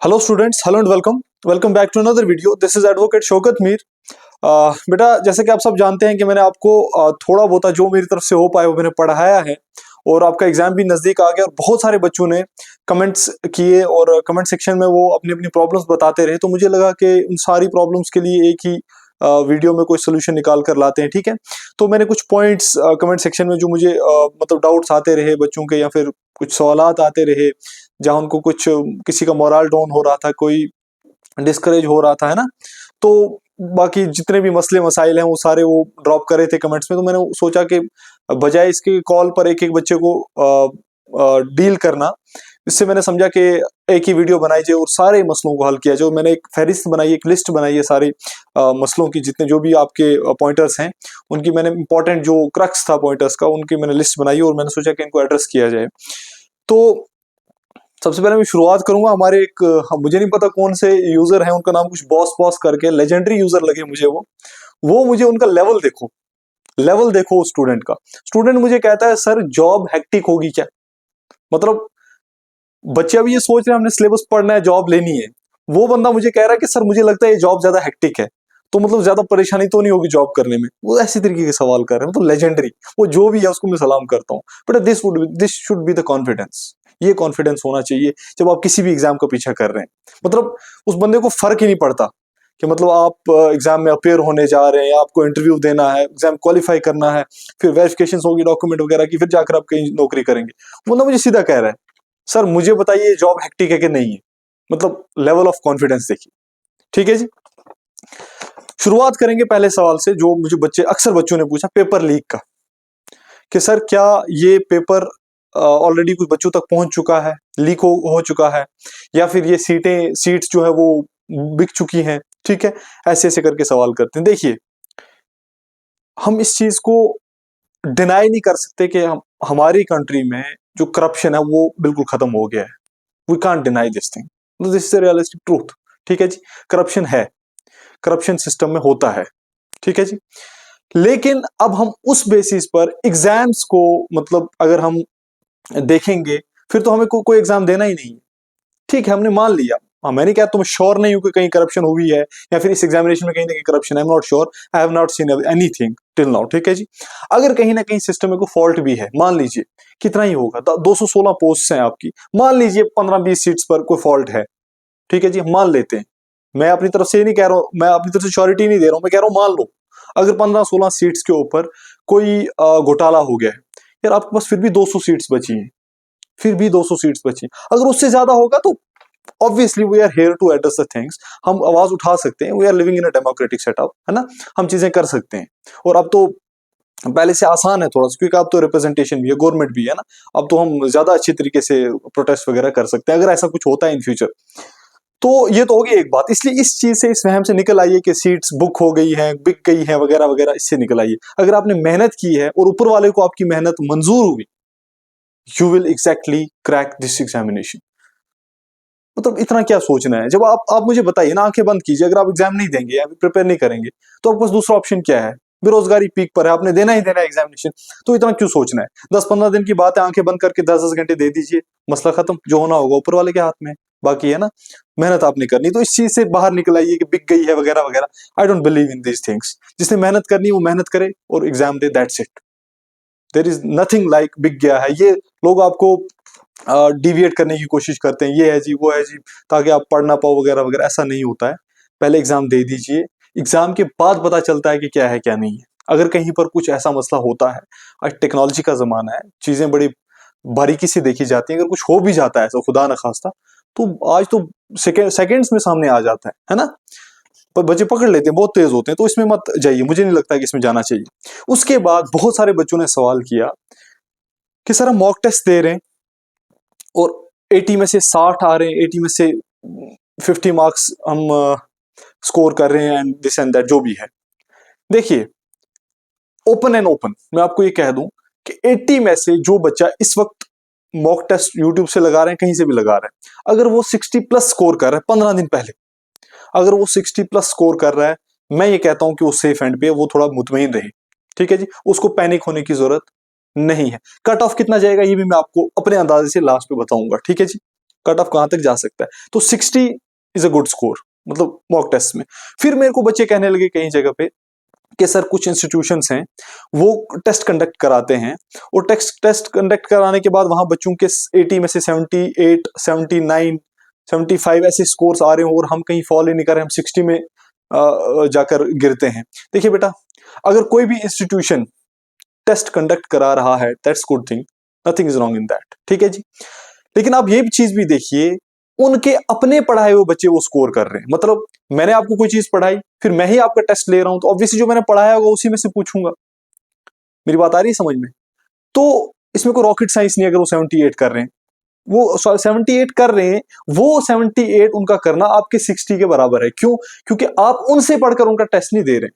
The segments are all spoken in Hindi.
Hello students, hello and welcome welcome back to another video. This is advocate Shaukat Mir. बेटा, जैसे कि आप सब जानते हैं कि मैंने आपको थोड़ा बहुत जो मेरी तरफ से हो पाया वो मैंने पढ़ाया है, और आपका एग्जाम भी नजदीक आ गया और बहुत सारे बच्चों ने कमेंट्स किए और कमेंट सेक्शन में वो अपनी अपनी प्रॉब्लम्स बताते रहे। तो मुझे लगा कि उन सारी प्रॉब्लम्स के लिए एक ही वीडियो में कोई सोल्यूशन निकाल कर लाते हैं, ठीक है। तो मैंने कुछ पॉइंट्स कमेंट सेक्शन में जो मुझे मतलब डाउट्स आते रहे बच्चों के, या फिर कुछ सवालात आते रहे जहाँ उनको कुछ किसी का मोरल डाउन हो रहा था, कोई डिस्करेज हो रहा था, है ना। तो बाकी जितने भी मसले मसाइल हैं वो सारे वो ड्रॉप कर रहे थे कमेंट्स में। तो मैंने सोचा कि बजाय इसके कॉल पर एक एक बच्चे को डील करना, इससे मैंने समझा कि एक ही वीडियो बनाई जाए और सारे मसलों को हल किया जाए। मैंने एक फहरिस्त बनाई, एक लिस्ट बनाई है सारे मसलों की, जितने जो भी आपके पॉइंटर्स हैं उनकी मैंने इंपॉर्टेंट जो क्रक्स था पॉइंटर्स का, उनकी मैंने लिस्ट बनाई और मैंने सोचा कि इनको एड्रेस किया जाए। तो सबसे पहले मैं शुरुआत करूंगा हमारे एक मुझे नहीं पता कौन से यूजर हैं, उनका नाम कुछ बॉस बॉस करके, लेजेंडरी यूजर लगे मुझे वो मुझे उनका लेवल देखो स्टूडेंट का। स्टूडेंट मुझे कहता है सर जॉब हेक्टिक होगी क्या। मतलब बच्चे अभी ये सोच रहे हैं हमने सिलेबस पढ़ना है, जॉब लेनी है। वो बंदा मुझे कह रहा है कि सर मुझे लगता है ये जॉब ज्यादा हेक्टिक है, तो मतलब ज्यादा परेशानी तो नहीं होगी जॉब करने में। वो ऐसी तरीके के सवाल कर रहे हैं, मतलब लेजेंडरी। वो जो भी है उसको मैं सलाम करता हूँ, but this should be the confidence. ये कॉन्फिडेंस होना चाहिए जब आप किसी भी एग्जाम का पीछा कर रहे हैं। मतलब उस बंदे को फर्क ही नहीं पड़ता कि मतलब आप एग्जाम में अपेयर होने जा रहे हैं, आपको इंटरव्यू देना है, एग्जाम क्वालिफाई करना है, फिर वेरिफिकेशन होगी डॉक्यूमेंट वगैरह की, फिर जाकर आप कहीं नौकरी करेंगे। वो ना मुझे सीधा कह रहा है सर मुझे बताइए जॉब हेक्टिक है कि नहीं है। मतलब लेवल ऑफ कॉन्फिडेंस देखिए, ठीक है जी। शुरुआत करेंगे पहले सवाल से जो मुझे अक्सर बच्चों ने पूछा, पेपर लीक का, कि सर क्या ये पेपर ऑलरेडी कुछ बच्चों तक पहुंच चुका है, लीक हो चुका है, या फिर ये सीट्स जो है वो बिक चुकी हैं, ठीक है। ऐसे ऐसे करके सवाल करते हैं। देखिए, हम इस चीज को डिनाई नहीं कर सकते कि हमारी कंट्री में जो करप्शन है वो बिल्कुल खत्म हो गया है। We can't deny this thing, this is a realistic truth, ठीक है जी। करप्शन है, करप्शन सिस्टम में होता है, ठीक है जी। लेकिन अब हम उस बेसिस पर एग्जाम्स को, मतलब अगर हम देखेंगे, फिर तो हमें कोई एग्जाम देना ही नहीं है, ठीक है। हमने मान लिया, हाँ, मैं नहीं कहता तो मैं श्योर नहीं हूं कि कहीं करप्शन हुई है या फिर इस एग्जामिनेशन में कहीं ना कहीं corruption, I am not sure, I have not seen anything till now, ठीक है जी। अगर कहीं ना कहीं सिस्टम में कोई फॉल्ट भी है, मान लीजिए, कितना ही होगा, 216 पोस्ट हैं आपकी, मान लीजिए 15-20 सीट्स पर कोई फॉल्ट है, ठीक है जी, हम मान लेते हैं। मैं अपनी तरफ से नहीं कह रहा हूं, मैं अपनी तरफ से श्योरिटी नहीं दे रहा हूं, मैं कह रहा हूं मान लो अगर 15-16 सीट्स के ऊपर कोई घोटाला हो गया है, यार आपके पास फिर भी 200 सीट्स बची हैं, फिर भी 200 सीट्स बची। अगर उससे ज्यादा होगा तो obviously we are here to address the things, हम आवाज उठा सकते हैं, we are living in a democratic setup, है ना, हम चीजें कर सकते हैं। और अब तो पहले से आसान है थोड़ा सा, क्योंकि अब तो रिप्रेजेंटेशन भी है, गवर्नमेंट भी है ना, अब तो हम ज्यादा अच्छी तरीके से प्रोटेस्ट वगैरह कर सकते हैं अगर ऐसा कुछ होता है इन फ्यूचर। तो ये तो होगी एक बात, इसलिए इस चीज से, इस वहम से निकल आइए कि सीट्स बुक हो गई हैं, बिक गई हैं वगैरह वगैरह, इससे निकल आइए। अगर आपने मेहनत की है और ऊपर वाले को आपकी मेहनत मंजूर हुई, you will exactly crack this examination. मतलब इतना क्या सोचना है। जब आप मुझे बताइए ना, आंखें बंद कीजिए, अगर आप एग्जाम नहीं देंगे या प्रिपेयर नहीं करेंगे तो आपके पास दूसरा ऑप्शन क्या है। बेरोजगारी पीक पर है, आपने देना ही देना है एग्जामिनेशन, तो इतना क्यों सोचना है। 10-15 दिन की बात है, आंखें बंद करके 10-10 घंटे दे दीजिए, मसला खत्म। जो होना होगा ऊपर वाले के हाथ में, बाकी है ना, मेहनत आपने करनी। तो इस चीज से बाहर निकल आइए कि बिक गई है वगैरह वगैरह। I don't believe in these things. जिसने मेहनत करनी है वो मेहनत करे और एग्जाम दे, that's it. There is nothing like बिक गया है। ये लोग आपको डिविएट करने की कोशिश करते हैं, ये है जी वो है जी, ताकि आप पढ़ ना पाओ वगैरह वगैरह। ऐसा नहीं होता है। पहले एग्जाम दे दीजिए, एग्जाम के बाद पता चलता है कि क्या है क्या नहीं है। अगर कहीं पर कुछ ऐसा मसला होता है, आज टेक्नोलॉजी का जमाना है, चीजें बड़ी बारीकी से देखी जाती हैं। अगर कुछ हो भी जाता है ऐसा, खुदा न खास्ता, तो आज तो सेकेंड्स में सामने आ जाता है ना। पर बच्चे पकड़ लेते हैं, बहुत तेज होते हैं, तो इसमें मत जाइए, मुझे नहीं लगता कि इसमें जाना चाहिए। उसके बाद बहुत सारे बच्चों ने सवाल किया कि सर हम मॉक टेस्ट दे रहे हैं और 80 में से 60 आ रहे हैं, 80 में से 50 मार्क्स हम स्कोर कर रहे हैं, एंड दिस एंड दैट जो भी है। देखिए, ओपन मैं आपको ये कह दूं कि 80 में से जो बच्चा इस वक्त मॉक टेस्ट यूट्यूब से लगा रहे हैं, कहीं से भी लगा रहे हैं, अगर वो 60 प्लस स्कोर कर रहा है 15 दिन पहले, अगर वो 60 प्लस स्कोर कर रहा है, मैं ये कहता हूं कि वो सेफ एंड पे, वो थोड़ा मुतमईन रहे, ठीक है जी। उसको पैनिक होने की जरूरत नहीं है। कट ऑफ कितना जाएगा ये भी मैं आपको अपने अंदाजे से लास्ट पे बताऊंगा, ठीक है जी। कट ऑफ कहां तक जा सकता है। तो 60 इज अ गुड स्कोर, मतलब मॉक टेस्ट में। फिर मेरे को बच्चे कहने लगे कई जगह पे कि सर कुछ इंस्टीट्यूशंस हैं वो टेस्ट कंडक्ट कराते हैं, और टेस्ट कंडक्ट कराने के बाद वहां बच्चों के 80 में से 78, 79, 75 ऐसे स्कोर्स आ रहे हो, और हम कहीं फॉलो नहीं कर रहे, हम 60 में जाकर गिरते हैं। देखिए बेटा, अगर कोई भी इंस्टीट्यूशन टेस्ट कंडक्ट करा रहा है, that's good thing, nothing is wrong in that, ठीक है जी। लेकिन आप ये चीज भी देखिए, उनके अपने पढ़ाए हुए बच्चे वो स्कोर कर रहे हैं। मतलब मैंने आपको कोई चीज पढ़ाई, फिर मैं ही आपका टेस्ट ले रहा हूं, तो ऑब्वियसली जो मैंने पढ़ाया होगा उसी में से पूछूंगा। मेरी बात आ रही है समझ में? तो इसमें कोई रॉकेट साइंस नहीं। अगर वो 78 कर रहे हैं, वो 78 कर रहे हैं, वो 78 उनका करना आपके 60 के बराबर है। क्यों? क्योंकि आप उनसे पढ़कर उनका टेस्ट नहीं दे रहे हैं,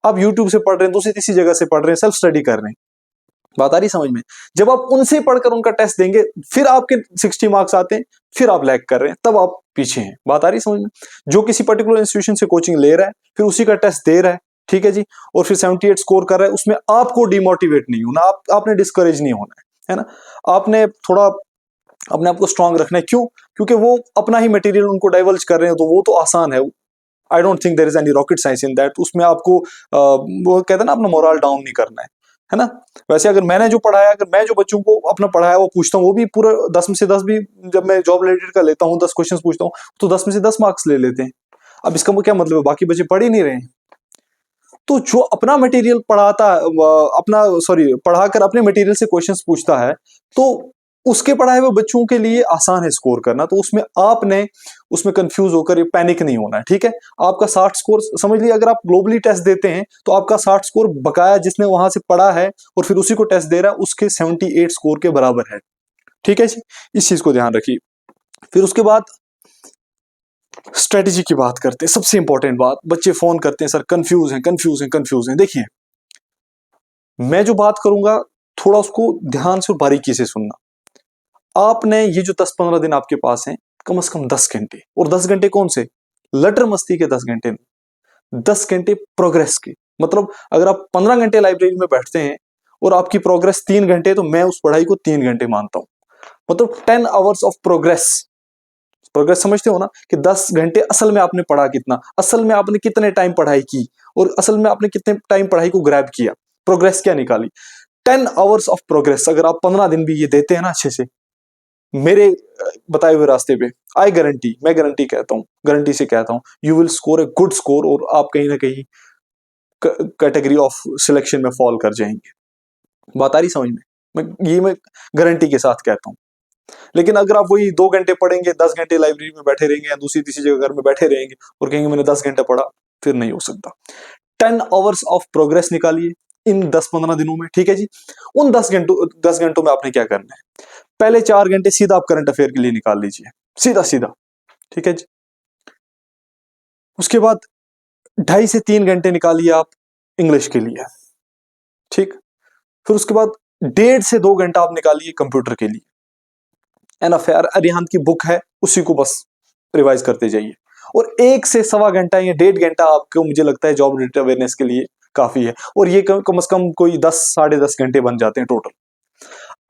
आप यूट्यूब से पढ़ रहे हैं, दूसरी तीसरी जगह से पढ़ रहे हैं, सेल्फ स्टडी कर रहे हैं। बात आ रही समझ में? जब आप उनसे पढ़कर उनका टेस्ट देंगे, फिर आपके 60 मार्क्स आते हैं, फिर आप लैग कर रहे हैं, तब आप पीछे हैं। बात आ रही समझ में? जो किसी पर्टिकुलर इंस्टीट्यूशन से कोचिंग ले रहा है, फिर उसी का टेस्ट दे रहा है, ठीक है जी, और फिर 78 स्कोर कर रहा है, उसमें आपको डिमोटिवेट नहीं होना, आपने डिस्करेज नहीं होना है ना। आपने थोड़ा अपने आप को स्ट्रांग रखना है। क्यों? क्योंकि वो अपना ही मटेरियल उनको डाइवर्ज कर रहे हैं, तो वो तो आसान है। I don't think there is any rocket science in that. उसमें आपको वो कहते हैं ना, अपना मोरल डाउन नहीं करना है ना। वैसे अगर मैंने जो पढ़ाया, अगर मैं जो बच्चों को अपना पढ़ाया वो पूछता हूँ, वो भी पूरा 10 में से 10 भी, जब मैं जॉब रिलेटेड का लेता हूँ, 10 क्वेश्चन पूछता हूँ, तो 10 में से 10 मार्क्स ले लेते हैं। अब इसका क्या मतलब है? बाकी बच्चे पढ़ ही नहीं रहे हैं। तो जो अपना मटेरियल पढ़ाता, अपना सॉरी पढ़ाकर अपने मटेरियल से क्वेश्चंस पूछता है, तो उसके पढ़ाए हुए बच्चों के लिए आसान है स्कोर करना। तो उसमें आपने उसमें कंफ्यूज होकर पैनिक नहीं होना है, ठीक है। आपका 60 स्कोर समझ लिया। अगर आप ग्लोबली टेस्ट देते हैं तो आपका 60 स्कोर बकाया जिसने वहां से पढ़ा है और फिर उसी को टेस्ट दे रहा है, उसके 78 स्कोर के बराबर है, ठीक है जी। इस चीज को ध्यान रखिए। फिर उसके बाद स्ट्रेटेजी की बात करते हैं। सबसे इंपॉर्टेंट बात, बच्चे फोन करते हैं, सर कंफ्यूज हैं, कंफ्यूज हैं, कंफ्यूज हैं। देखिए, मैं जो बात करूंगा थोड़ा उसको ध्यान से और बारीकी से सुनना। आपने ये जो 10-15 दिन आपके पास हैं, कम से कम 10 घंटे, और 10 घंटे कौन से? लटर मस्ती के 10 घंटे, 10 घंटे प्रोग्रेस के। मतलब अगर आप 15 घंटे लाइब्रेरी में बैठते हैं और आपकी प्रोग्रेस 3 घंटे, तो मैं उस पढ़ाई को 3 घंटे मानता हूं। मतलब 10 आवर्स ऑफ प्रोग्रेस। प्रोग्रेस समझते हो ना, कि 10 घंटे असल में आपने पढ़ा कितना, असल में आपने कितने टाइम पढ़ाई की, और असल में आपने कितने टाइम पढ़ाई को ग्रैब किया, प्रोग्रेस क्या निकाली। 10 आवर्स ऑफ प्रोग्रेस अगर आप 15 दिन भी ये देते हैं ना अच्छे से, मेरे बताए हुए रास्ते पे, आई गारंटी, मैं गारंटी कहता हूं, गारंटी से कहता हूं, you will score a good score, और आप कहीं ना कहीं कैटेगरी ऑफ सिलेक्शन में फॉल कर जाएंगे। बात आ रही समझ में? मैं गारंटी के साथ कहता हूं। लेकिन अगर आप वही 2 घंटे पढ़ेंगे, 10 घंटे लाइब्रेरी में बैठे रहेंगे, या दूसरी तीसरी जगह घर में बैठे रहेंगे और कहेंगे मैंने 10 घंटे पढ़ा, फिर नहीं हो सकता। 10 आवर्स ऑफ प्रोग्रेस निकालिए इन 10-15 दिनों में, ठीक है जी। उन 10 घंटों में आपने क्या करना है? पहले 4 घंटे सीधा आप करंट अफेयर के लिए निकाल लीजिए, सीधा सीधा, ठीक है जी। उसके बाद 2.5 से 3 घंटे निकालिए आप इंग्लिश के लिए, ठीक। फिर उसके बाद 1.5 से 2 घंटा आप निकालिए कंप्यूटर के लिए। एन अफेयर अरिहंत की बुक है, उसी को बस रिवाइज करते जाइए। और 1 से सवा घंटा या 1.5 घंटा आपको, मुझे लगता है, जॉब रिलेटेड अवेयरनेस के लिए काफी है। और ये कम से कम कोई 10 साढ़े 10 घंटे बन जाते हैं टोटल।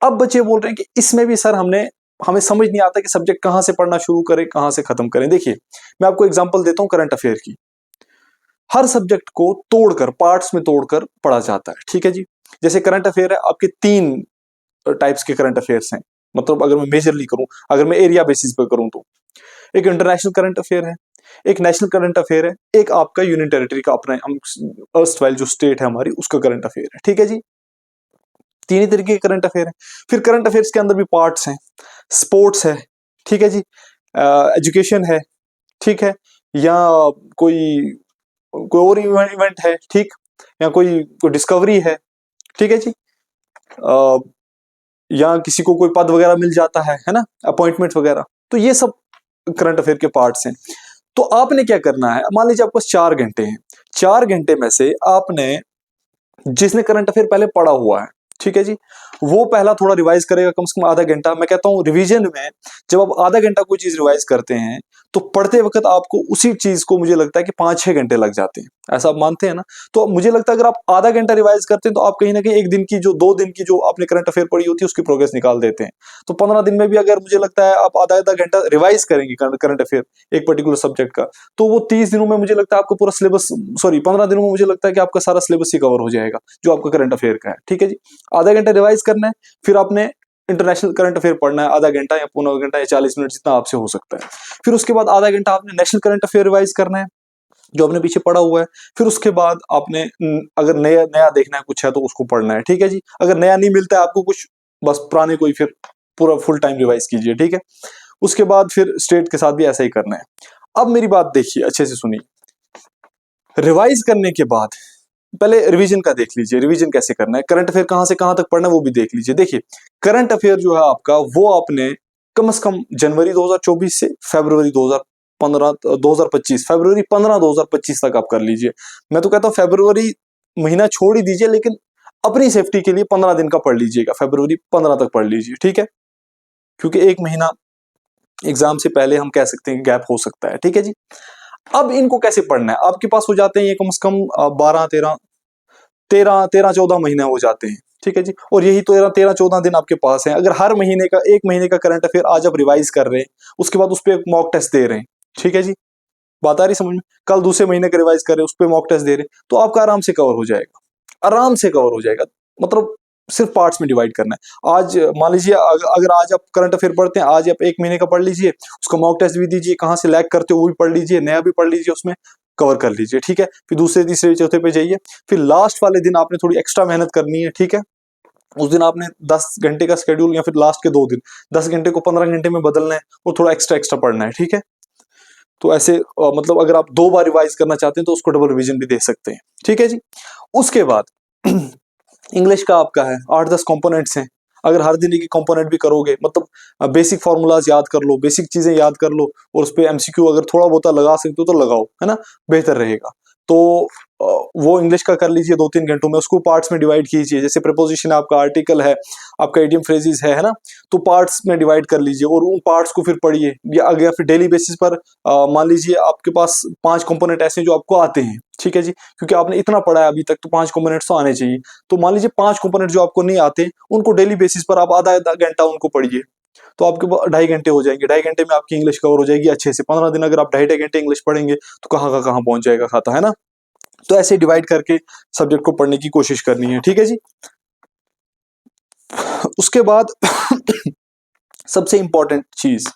अब बच्चे बोल रहे हैं कि इसमें भी सर हमें समझ नहीं आता कि सब्जेक्ट कहां से पढ़ना शुरू करें, कहां से खत्म करें। देखिए, मैं आपको एग्जांपल देता हूं करंट अफेयर की। हर सब्जेक्ट को तोड़कर, पार्ट्स में तोड़कर पढ़ा जाता है, ठीक है जी। जैसे करंट अफेयर है, आपके 3 टाइप्स के करंट अफेयर्स हैं। मतलब अगर मैं मेजरली करूं, अगर मैं एरिया बेसिस पे करूं, तो एक इंटरनेशनल करंट अफेयर है, एक नेशनल करंट अफेयर है, एक आपका यूनियन टेरिटरी का अपना अर्स्टवाइल जो स्टेट है हमारी, उसका करंट अफेयर है, ठीक है जी। 3 ही तरीके के करंट अफेयर है। फिर करंट अफेयर्स के अंदर भी पार्ट्स हैं, स्पोर्ट्स है, ठीक है जी, एजुकेशन है, ठीक है, या कोई कोई और इवेंट है, ठीक, या कोई डिस्कवरी है, ठीक है जी, या किसी को कोई पद वगैरह मिल जाता है ना, अपॉइंटमेंट वगैरह। तो ये सब करंट अफेयर के पार्ट्स हैं। तो आपने क्या करना है, मान लीजिए आपके पास 4 घंटे हैं, 4 घंटे में से आपने, जिसने करंट अफेयर पहले पढ़ा हुआ है, ठीक है जी, वो पहला थोड़ा रिवाइज करेगा, कम से कम आधा घंटा। मैं कहता हूं रिवीजन में जब आप आधा घंटा कोई चीज रिवाइज करते हैं, तो पढ़ते वक्त आपको उसी चीज को, मुझे लगता है कि 5-6 घंटे लग जाते हैं। ऐसा आप मानते हैं ना? तो मुझे लगता है अगर आप आधा घंटा रिवाइज करते हैं तो आप कहीं ना कहीं एक दिन की जो 2 दिन की जो आपने करंट अफेयर पढ़ी होती है उसकी प्रोग्रेस निकाल देते हैं। तो 15 दिन में भी अगर मुझे लगता है आप आधा आधा घंटा रिवाइज करेंगे करंट अफेयर एक पर्टिकुलर सब्जेक्ट का, तो वो 30 दिनों में मुझे लगता है आपको पूरा सिलेबस, सॉरी 15 दिनों में मुझे लगता है कि आपका सारा सिलेबस ही कवर हो जाएगा जो आपका करंट अफेयर का है। ठीक है जी, आधा घंटा रिवाइज करना है, फिर आपने इंटरनेशनल करंट अफेयर पढ़ना है आधा घंटा या पौना घंटा या 40 मिनट जितना आपसे हो सकता है। फिर उसके बाद आधा घंटा आपने नेशनल करंट अफेयर रिवाइज करना है जो आपने पीछे पढ़ा हुआ है। फिर उसके बाद आपने अगर नया नया देखना है कुछ है तो उसको पढ़ना है। ठीक है जी, अगर नया नहीं मिलता है आपको कुछ, बस पुराने को ही फिर पूरा फुल टाइम रिवाइज कीजिए। ठीक है, उसके बाद फिर स्टेट के साथ भी ऐसा ही करना है। अब मेरी बात देखिए, अच्छे से सुनिए। रिवाइज करने के बाद पहले रिवीजन का देख लीजिए, रिवीजन कैसे करना है, करंट अफेयर कहां से कहां तक पढ़ना है वो भी देख लीजिए। देखिए, करंट अफेयर जो है आपका वो आपने कम से कम जनवरी 2024 से फरवरी 2025 फरवरी 15 2025 तक आप कर लीजिए। मैं तो कहता हूं फरवरी महीना छोड़ ही दीजिए, लेकिन अपनी सेफ्टी के लिए 15 दिन का पढ़ लीजिएगा, फरवरी 15 तक पढ़ लीजिए। ठीक है, क्योंकि एक महीना एग्जाम से पहले हम कह सकते हैं गैप हो सकता है। ठीक है जी, अब इनको कैसे पढ़ना है, आपके पास हो जाते हैं ये कम से कम 12 13 13 14 महीने हो जाते हैं। ठीक है जी, और यही तो 13 14 दिन आपके पास है। अगर हर महीने का एक महीने का करंट अफेयर आज आप रिवाइज कर रहे हैं, उसके बाद उस पर एक मॉक टेस्ट दे रहे हैं। ठीक है जी, बात आ रही समझ में? कल दूसरे महीने का रिवाइज कर रहे हैं, उस पर मॉक टेस्ट दे रहे हैं, तो आपका आराम से कवर हो जाएगा, आराम से कवर हो जाएगा। मतलब सिर्फ पार्ट्स में डिवाइड करना है। आज मान लीजिए अगर आज आप करंट अफेयर पढ़ते हैं, आज आप एक महीने का पढ़ लीजिए, उसका मॉक टेस्ट भी दीजिए, कहाँ से लैग करते हो वो भी पढ़ लीजिए, नया भी पढ़ लीजिए, उसमें कवर कर लीजिए। ठीक है, फिर दूसरे तीसरे चौथे पे जाइए, फिर लास्ट वाले दिन आपने थोड़ी एक्स्ट्रा मेहनत करनी है। ठीक है, उस दिन आपने 10 घंटे का शेड्यूल या फिर लास्ट के 2 दिन 10 घंटे को 15 घंटे में बदलना है और थोड़ा एक्स्ट्रा एक्स्ट्रा पढ़ना है। ठीक है, तो ऐसे मतलब अगर आप 2 बार रिवाइज करना चाहते हैं तो उसको डबल रिवीजन भी दे सकते हैं। ठीक है जी, उसके बाद इंग्लिश का आपका है 8-10 कंपोनेंट्स हैं। अगर हर दिन एक कंपोनेंट भी करोगे, मतलब बेसिक फॉर्मूलाज याद कर लो, बेसिक चीजें याद कर लो, और उस पर एमसीक्यू अगर थोड़ा बहुत लगा सकते हो तो लगाओ, है ना, बेहतर रहेगा। तो वो इंग्लिश का कर लीजिए 2-3 घंटों में, उसको पार्ट्स में डिवाइड कीजिए। जैसे प्रपोजिशन आपका, आर्टिकल है आपका, इडियम फ्रेजेस है ना, तो पार्ट्स में डिवाइड कर लीजिए और उन पार्ट्स को फिर पढ़िए। या अगर फिर डेली बेसिस पर मान लीजिए आपके पास 5 कंपोनेंट ऐसे हैं जो आपको आते हैं। ठीक है जी, क्योंकि आपने इतना पढ़ा है अभी तक तो 5 कंपोनेंट्स तो आने चाहिए। तो मान लीजिए 5 कंपोनेंट जो आपको नहीं आते, उनको डेली बेसिस पर आप आधा आधा घंटा उनको पढ़िए, तो आपके 2.5 घंटे हो जाएंगे। 2.5 घंटे में आपकी इंग्लिश कवर हो जाएगी अच्छे से। 15 दिन अगर आप 2.5 घंटे इंग्लिश पढ़ेंगे तो कहाँ का कहाँ पहुंच जाएगा खाता, है ना। तो ऐसे डिवाइड करके सब्जेक्ट को पढ़ने की कोशिश करनी है। ठीक है जी, उसके बाद सबसे इंपॉर्टेंट चीज,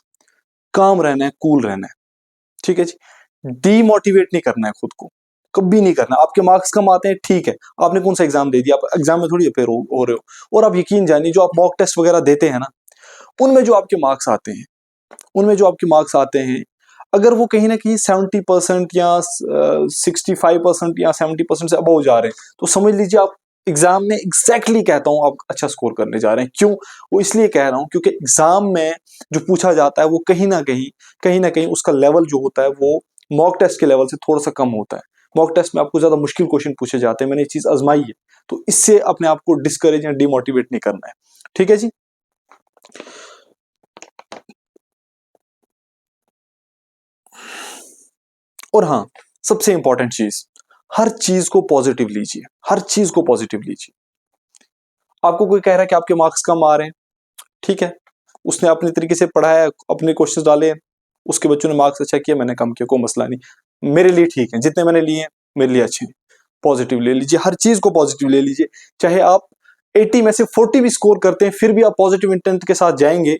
काम रहना है, कूल रहना है। ठीक है जी, डीमोटिवेट नहीं करना है खुद को, कभी नहीं करना। आपके मार्क्स कम आते हैं, ठीक है, आपने कौन सा एग्जाम दे दिया, आप एग्जाम में थोड़ी अपेयर हो रहे हो। और आप यकीन जानिए जो आप मॉक टेस्ट वगैरह देते हैं ना, उनमें जो आपके मार्क्स आते हैं, उनमें जो आपके मार्क्स आते हैं, अगर वो कहीं ना कहीं 70% या 65% या 70% से अबव जा रहे हैं, तो समझ लीजिए आप एग्जाम में एग्जैक्टली कहता हूं आप अच्छा स्कोर करने जा रहे हैं। क्यों? वो इसलिए कह रहा हूं क्योंकि एग्जाम में जो पूछा जाता है वो कहीं ना कहीं उसका लेवल जो होता है वो मॉक टेस्ट के लेवल से थोड़ा सा कम होता है। मॉक टेस्ट में आपको ज्यादा मुश्किल क्वेश्चन पूछे जाते हैं, मैंने ये चीज आजमाई है। तो इससे अपने आप को डिस्करेज या डिमोटिवेट नहीं करना है। ठीक है जी, और हाँ, सबसे इंपॉर्टेंट चीज, हर चीज को पॉजिटिव लीजिए, हर चीज को पॉजिटिव लीजिए। आपको कोई कह रहा है कि आपके मार्क्स कम आ रहे हैं, ठीक है, उसने अपने तरीके से पढ़ाया, अपने क्वेश्चन डाले, उसके बच्चों ने मार्क्स अच्छा किया, मैंने कम किया, कोई मसला नहीं, मेरे लिए ठीक है, जितने मैंने लिए मेरे लिए अच्छे हैं। पॉजिटिव ले लीजिए, हर चीज को पॉजिटिव ले लीजिए। चाहे आप 80 में से 40 भी स्कोर करते हैं, फिर भी आप पॉजिटिव इंटेंट के साथ जाएंगे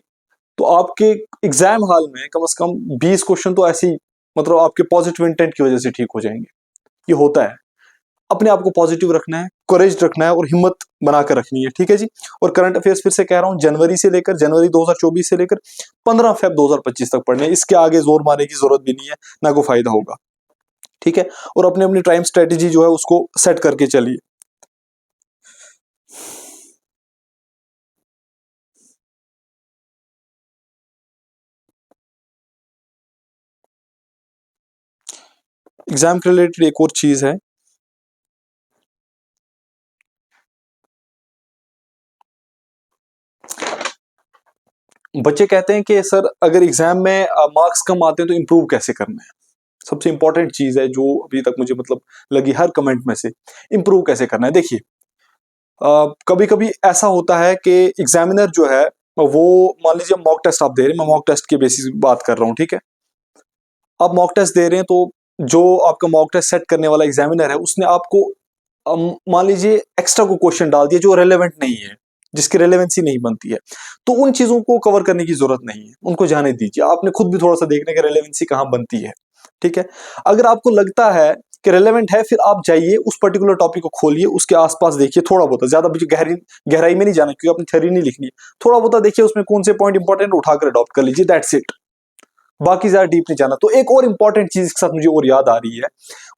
तो आपके एग्जाम हॉल में कम से कम 20 क्वेश्चन तो ऐसे ही, मतलब आपके पॉजिटिव इंटेंट की वजह से ठीक हो जाएंगे। ये होता है। अपने आप को पॉजिटिव रखना है, कोरेज रखना है और हिम्मत बनाकर रखनी है। ठीक है जी, और करंट अफेयर्स फिर से कह रहा हूं, जनवरी 2024 से लेकर 15 फेब 2025 तक पढ़ने, इसके आगे जोर मारने की जरूरत भी नहीं है, ना कोई फायदा होगा। ठीक है, और अपने अपनी टाइम स्ट्रेटेजी जो है उसको सेट करके चलिए। एग्जाम के रिलेटेड एक और चीज है, बच्चे कहते हैं कि सर अगर एग्जाम में मार्क्स कम आते हैं तो इंप्रूव कैसे करना है। सबसे इंपॉर्टेंट चीज है जो अभी तक मुझे मतलब लगी हर कमेंट में से, इंप्रूव कैसे करना है। देखिए कभी कभी ऐसा होता है कि एग्जामिनर जो है वो, मान लीजिए मॉक टेस्ट आप दे रहे हैं, मैं मॉक टेस्ट के बेसिस पे बात कर रहा हूँ, ठीक है। आप मॉक टेस्ट दे रहे हैं तो जो आपका मॉक टेस्ट सेट करने वाला एग्जामिनर है उसने आपको मान लीजिए एक्स्ट्रा को क्वेश्चन डाल दिया जो रेलेवेंट नहीं है, जिसकी रेलेवेंसी नहीं बनती है, तो उन चीजों को कवर करने की जरूरत नहीं है, उनको जाने दीजिए। आपने खुद भी थोड़ा सा देखने का रेलेवेंसी कहाँ बनती है, ठीक है। अगर आपको लगता है कि रेलेवेंट है, फिर आप जाइए उस पर्टिकुलर टॉपिक को खोलिए, उसके आसपास देखिए थोड़ा बहुत, ज्यादा गहराई में नहीं जाना क्योंकि अपनी थ्योरी नहीं लिखनी है। थोड़ा बहुत देखिए उसमें कौन से पॉइंट इंपॉर्टेंट उठाकर अडॉप्ट कर लीजिए, दैट्स इट। बाकी ज्यादा डीप नहीं जाना। तो एक और इंपॉर्टेंट चीज के साथ मुझे और याद आ रही है,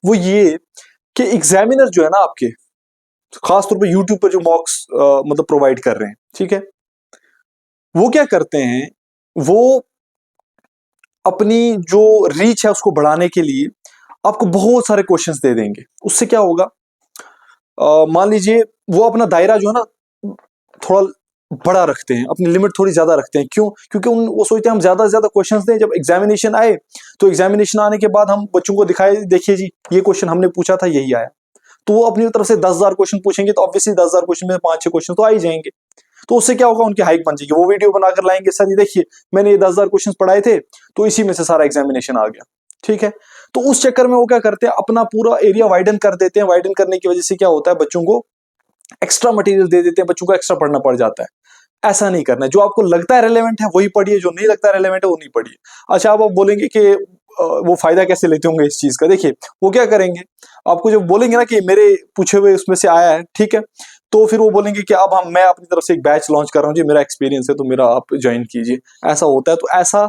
वो ये कि एग्जामिनर जो है ना आपके, खासतौर पे यूट्यूब पर जो मॉक्स मतलब प्रोवाइड कर रहे हैं, ठीक है, वो क्या करते हैं, वो अपनी जो रीच है उसको बढ़ाने के लिए आपको बहुत सारे क्वेश्चंस दे देंगे। उससे क्या होगा, मान लीजिए वो अपना दायरा जो है ना थोड़ा बड़ा रखते हैं, अपनी लिमिट थोड़ी ज्यादा रखते हैं। क्यों? क्योंकि वो सोचते हैं हम ज्यादा से ज्यादा क्वेश्चंस दें, जब एग्जामिनेशन आए तो एग्जामिनेशन आने के बाद हम बच्चों को दिखाए, देखिए जी ये क्वेश्चन हमने पूछा था यही आया। तो वो अपनी तरफ से 10,000 क्वेश्चन पूछेंगे तो ऑब्वियसली 10,000 क्वेश्चन में 5-6 क्वेश्चन तो आ ही जाएंगे। तो उससे क्या होगा, उनकी हाइक बन जाएगी, वो वीडियो बनाकर लाएंगे, सर ये देखिए मैंने ये 10,000 क्वेश्चन पढ़ाए थे तो इसी में से सारा एग्जामिनेशन आ गया, ठीक है। तो उस चक्कर में वो क्या करते हैं, अपना पूरा एरिया वाइडन कर देते हैं। वाइडन करने की वजह से क्या होता है, बच्चों को एक्स्ट्रा मटेरियल दे देते हैं, बच्चों को एक्स्ट्रा पढ़ना पड़ जाता है। ऐसा नहीं करना है, जो आपको लगता है रेलेवेंट है वही पढ़िए, जो नहीं लगता रेलेवेंट है वो नहीं पढ़िए। अच्छा, अब आप बोलेंगे कि वो फायदा कैसे लेते होंगे इस चीज का। देखिए वो क्या करेंगे, आपको जब बोलेंगे ना कि मेरे पूछे हुए उसमें से आया है, ठीक है, तो फिर वो बोलेंगे कि अब मैं अपनी तरफ से एक बैच लॉन्च कर रहा हूँ जी, मेरा एक्सपीरियंस है तो मेरा आप ज्वाइन कीजिए। ऐसा होता है, तो ऐसा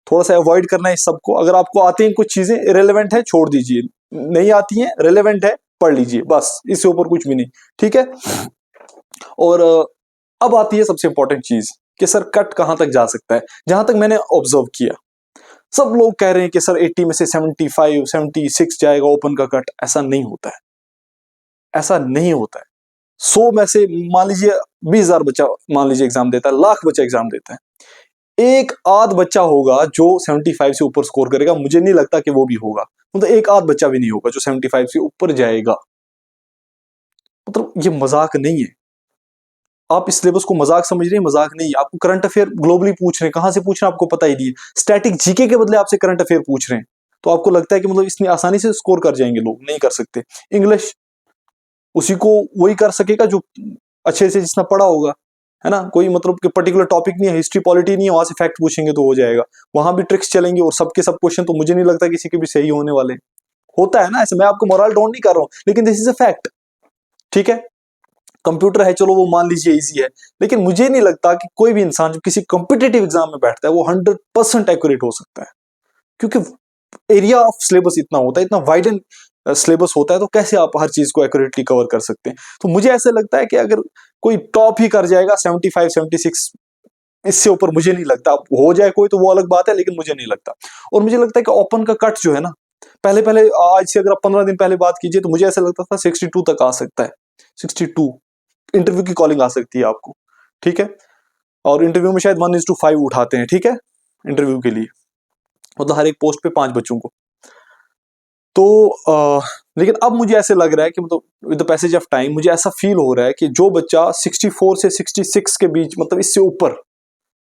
थोड़ा सा अवॉइड करना है इस सबको। अगर आपको आती हैं कुछ चीजें, इरेलीवेंट है छोड़ दीजिए, नहीं आती हैं रेलेवेंट है पढ़ लीजिए, बस इससे ऊपर कुछ भी नहीं, ठीक है। और अब आती है सबसे इंपॉर्टेंट चीज कि सर कट कहां तक जा सकता है। जहां तक मैंने ऑब्जर्व किया, सब लोग कह रहे हैं कि सर 80 में से 75 76 जाएगा ओपन का कट। ऐसा नहीं होता है, ऐसा नहीं होता है। 100 में से मान लीजिए 20,000 बच्चा मान लीजिए एग्जाम देता है, लाख बच्चा एग्जाम देता है, एक आध बच्चा होगा जो 75 से ऊपर स्कोर करेगा। मुझे नहीं लगता कि वो भी होगा, मतलब एक आध बच्चा भी नहीं होगा जो 75 से ऊपर जाएगा। मतलब ये मजाक नहीं है, आप इस सिलेबस को मजाक समझ रहे हैं, मजाक नहीं है। आपको करंट अफेयर ग्लोबली पूछ रहे हैं, कहां से पूछ रहे हैं आपको पता ही नहीं है। स्टैटिक जीके के बदले आपसे करंट अफेयर पूछ रहे हैं, तो आपको लगता है कि मतलब इतनी आसानी से स्कोर कर जाएंगे लोग, नहीं कर सकते। इंग्लिश उसी को वही कर सकेगा जो अच्छे से जिसने पढ़ा होगा, है ना। कोई मतलब कि पर्टिकुलर टॉपिक नहीं है, हिस्ट्री पॉलिटी नहीं है, वहां से फैक्ट पूछेंगे तो हो जाएगा। वहां भी ट्रिक्स चलेंगे और सबके सब क्वेश्चन तो मुझे नहीं लगता किसी के भी सही होने वाले। होता है ना ऐसे, मैं आपको मोरल डाउन नहीं कर रहा हूं, लेकिन दिस इज अ फैक्ट, ठीक है। कंप्यूटर है चलो वो मान लीजिए इजी है, लेकिन मुझे नहीं लगता कि कोई भी इंसान जब किसी कॉम्पिटेटिव एग्जाम में बैठता है वो 100% एक्यूरेट हो सकता है, क्योंकि एरिया ऑफ सिलेबस इतना होता है, इतना वाइडन सिलेबस होता है, तो कैसे आप हर चीज को एक्यूरेटली कवर कर सकते हैं। तो मुझे ऐसा लगता है कि अगर कोई टॉप ही कर जाएगा 75 76, इससे ऊपर मुझे नहीं लगता। अब हो जाए कोई तो वो अलग बात है, लेकिन मुझे नहीं लगता। और मुझे लगता है कि ओपन का कट जो है ना, पहले पहले आज से अगर आप 15 दिन पहले बात कीजिए तो मुझे ऐसा लगता था 62 तक आ सकता है। 62 इंटरव्यू की कॉलिंग आ सकती है आपको, ठीक है। और इंटरव्यू में शायद 1:5 उठाते हैं, ठीक है, इंटरव्यू के लिए, मतलब हर एक पोस्ट पे 5 बच्चों को। तो लेकिन अब मुझे ऐसे लग रहा है कि मतलब with the passage of time मुझे ऐसा फील हो रहा है कि जो बच्चा 64 से 66 के बीच, मतलब इससे ऊपर,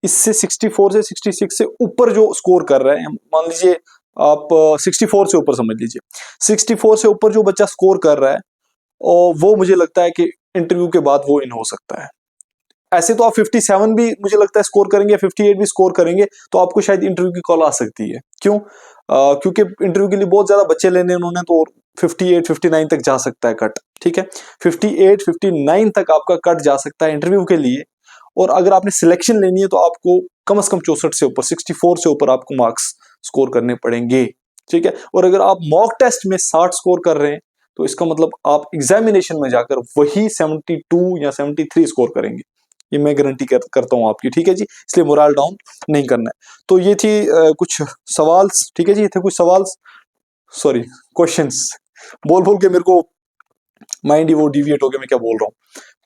इससे 64 से 66 से ऊपर जो स्कोर कर रहे हैं, मान लीजिए आप 64 से ऊपर समझ लीजिए, 64 से ऊपर जो बच्चा स्कोर कर रहा है, और वो मुझे लगता है कि इंटरव्यू के बाद वो इन हो सकता है। ऐसे तो आप 57 भी मुझे लगता है स्कोर करेंगे, 58 भी स्कोर करेंगे तो आपको शायद इंटरव्यू की कॉल आ सकती है। क्यों? क्योंकि इंटरव्यू के लिए बहुत ज्यादा बच्चे लेने उन्होंने, तो 58 59 तक जा सकता है कट, ठीक है। 58 59 तक आपका कट जा सकता है इंटरव्यू के लिए। और अगर आपने सिलेक्शन लेनी है तो आपको कम से कम 64 से ऊपर, 64 से ऊपर आपको मार्क्स स्कोर करने पड़ेंगे, ठीक है। और अगर आप मॉक टेस्ट में 60 स्कोर कर रहे हैं तो इसका मतलब आप एग्जामिनेशन में जाकर वही 72 या 73 स्कोर करेंगे, ये मैं गारंटी करता हूं आपकी, ठीक है जी। इसलिए मोरल डाउन नहीं करना है। तो ये थी कुछ सवाल, ठीक है जी, ये थे कुछ सवाल, सॉरी क्वेश्चंस। बोल बोल के मेरे को माइंड ही वो डिविएट हो गया, मैं क्या बोल रहा हूँ।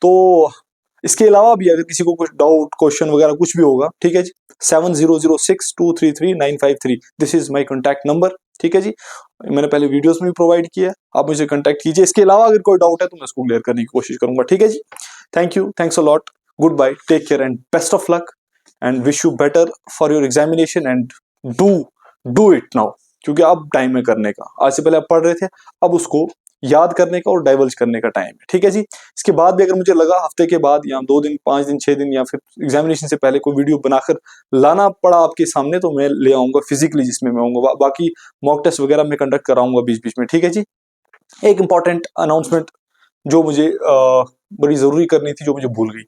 तो इसके अलावा भी अगर किसी को कुछ डाउट क्वेश्चन वगैरह कुछ भी होगा, ठीक है जी, 7006233953, this is my contact number, ठीक है जी। मैंने पहले वीडियोस में भी प्रोवाइड किया है, आप मुझे कॉन्टैक्ट कीजिए। इसके अलावा अगर कोई डाउट है तो मैं उसको क्लियर करने की कोशिश करूंगा, ठीक है जी। Thank you, thanks a lot, good bye, take care and best of luck and wish you better for your examination and do it now, क्योंकि अब टाइम है करने का। आज से पहले आप पढ़ रहे थे, अब उसको याद करने का और डाइवर्ज करने का टाइम है, ठीक है जी। इसके बाद भी अगर मुझे लगा हफ्ते के बाद या 2 दिन, 5 दिन, 6 दिन या फिर एग्जामिनेशन से पहले कोई वीडियो बनाकर लाना पड़ा आपके सामने, तो मैं ले आऊंगा फिजिकली, जिसमें मैं आऊंगा। बाकी मॉक टेस्ट वगैरह मैं कंडक्ट कराऊंगा बीच बीच में, ठीक है जी। एक इंपॉर्टेंट अनाउंसमेंट जो मुझे बड़ी जरूरी करनी थी, जो मुझे भूल गई।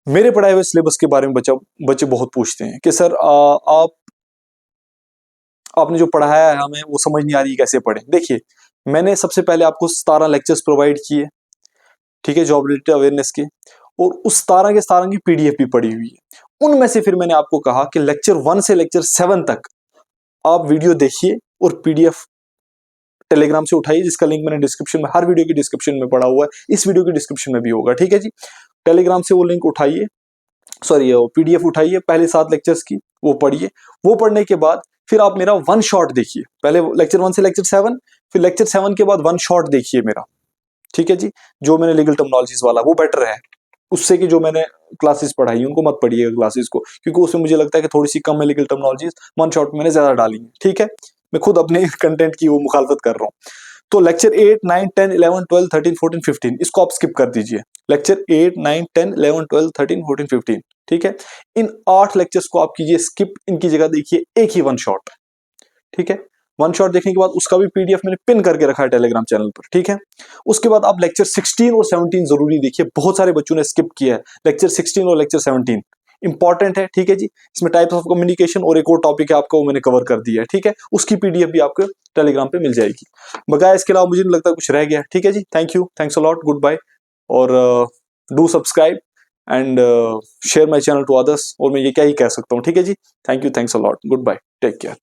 मेरे पढ़ाए हुए सिलेबस के बारे में बच्चे बहुत पूछते हैं कि सर आपने जो पढ़ाया है हमें वो समझ नहीं आ रही, कैसे पढ़े। देखिए, मैंने सबसे पहले आपको 17 लेक्चर्स प्रोवाइड किए, ठीक है, जॉब रिलेटेड अवेयरनेस के, और उस 17 की पीडीएफ भी पड़ी हुई है। उनमें से फिर मैंने आपको कहा कि लेक्चर 1 से लेक्चर 7 तक आप वीडियो देखिए और पीडीएफ टेलीग्राम से उठाइए, जिसका लिंक मैंने डिस्क्रिप्शन में, हर वीडियो की डिस्क्रिप्शन में पड़ा हुआ है, इस वीडियो की डिस्क्रिप्शन में भी होगा, ठीक है जी। टेलीग्राम से वो लिंक उठाइए, सॉरी पीडीएफ उठाइए पहले 7 लेक्चर्स की, वो पढ़िए। वो पढ़ने के बाद फिर आप मेरा वन शॉट देखिए, पहले लेक्चर 1 से लेक्चर 7, फिर लेक्चर 7 के बाद वन शॉट देखिए मेरा, ठीक है जी। जो मैंने लीगल टर्मिनोलॉजीज वाला, वो बेटर है उससे कि जो मैंने क्लासेस पढ़ाई उनको मत पढ़िएगा क्लासेस को, क्योंकि उसमें मुझे लगता है कि थोड़ी सी कम है लीगल टर्मिनोलॉजीज, वन शॉट में मैंने ज्यादा डाली है, ठीक है। मैं खुद अपने कंटेंट की वो मुखालफत कर रहा हूँ। तो लेक्चर 8, 9, 10, 11, 12, 13, 14, 15 इसको आप स्किप कर दीजिए। लेक्चर 8, 9, 10, 11, 12, 13, 14, 15, ठीक है। इन 8 लेक्चर्स को आप कीजिए स्किप, इनकी जगह देखिए एक ही वन शॉट, ठीक है। वन शॉट देखने के बाद उसका भी पीडीएफ मैंने पिन करके रखा है टेलीग्राम चैनल पर, ठीक है। उसके बाद आप लेक्चर 16 और 17 जरूरी देखिए, बहुत सारे बच्चों ने स्किप किया है लेक्चर 16 और लेक्चर 17, इंपॉर्टेंट है, ठीक है जी। इसमें टाइप्स ऑफ कम्युनिकेशन और एक और टॉपिक है आपका, वो मैंने कवर कर दिया है, ठीक है। उसकी पीडीएफ भी आपको टेलीग्राम पे मिल जाएगी। बकाया इसके अलावा मुझे नहीं लगता कुछ रह गया, ठीक है जी। Thank you, thanks a lot, good bye, और do subscribe and share my channel to others. और मैं ये क्या ही कह सकता हूँ, ठीक है जी। Thank you, thanks a lot, good bye, take care.